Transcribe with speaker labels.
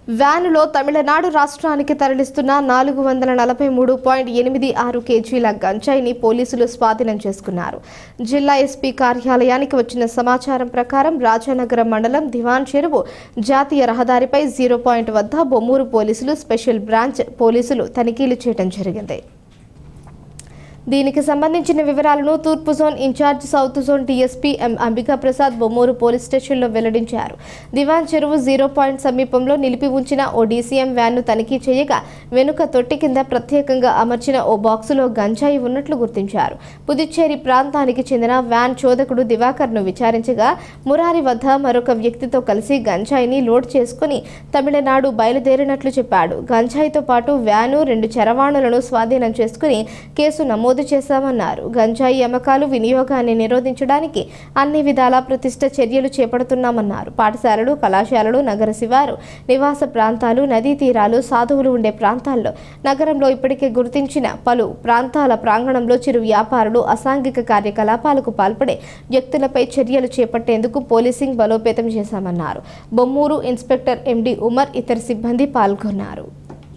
Speaker 1: వ్యానులో తమిళనాడు రాష్ట్రానికి తరలిస్తున్న 443.86 కేజీల గంజాయిని పోలీసులు స్వాధీనం చేసుకున్నారు. జిల్లా ఎస్పీ కార్యాలయానికి వచ్చిన సమాచారం ప్రకారం రాజానగరం మండలం దివాన్ చెరువు జాతీయ రహదారిపై 0 పాయింట్ వద్ద బొమ్మూరు పోలీసులు స్పెషల్ బ్రాంచ్ పోలీసులు తనిఖీలు చేయడం జరిగింది. దీనికి సంబంధించిన వివరాలను తూర్పు zone incharge south zone DSP M Ambika Prasad Bommuru police స్టేషన్లో వెల్లడించారు. దివాన్ చెరువు 0 పాయింట్ సమీపంలో నిలిపి ఉంచిన ఓ డీసీఎం వ్యాన్ను తనిఖీ చేయగా వెనుక తొట్టి కింద ప్రత్యేకంగా అమర్చిన ఓ బాక్సులో గంజాయి ఉన్నట్లు గుర్తించారు. పుదుచ్చేరి ప్రాంతానికి చెందిన వ్యాన్ చోదకుడు దివాకర్ను విచారించగా మురారి వద్ద మరొక వ్యక్తితో కలిసి గంజాయిని లోడ్ చేసుకుని తమిళనాడు బయలుదేరినట్లు చెప్పాడు. గంజాయితో పాటు వ్యాను 2 చరవాణులను స్వాధీనం చేసుకుని కేసు నమోదు చేశామన్నారు. గంజాయి అమ్మకాలు వినియోగాన్ని నిరోధించడానికి అన్ని విధాల ప్రతిష్ట చర్యలు చేపడుతున్నామన్నారు. పాఠశాలలు, కళాశాలలు, నగర శివారు, నివాస ప్రాంతాలు, నదీ తీరాలు, సాధువులు ఉండే ప్రాంతాల్లో నగరంలో ఇప్పటికే గుర్తించిన పలు ప్రాంతాల ప్రాంగణంలో చిరు వ్యాపారులు, అసాంఘిక కార్యకలాపాలకు పాల్పడే వ్యక్తులపై చర్యలు చేపట్టేందుకు పోలీసింగ్ బలోపేతం చేశామన్నారు. బొమ్మూరు ఇన్స్పెక్టర్ ఎండి ఉమర్, ఇతర సిబ్బంది పాల్గొన్నారు.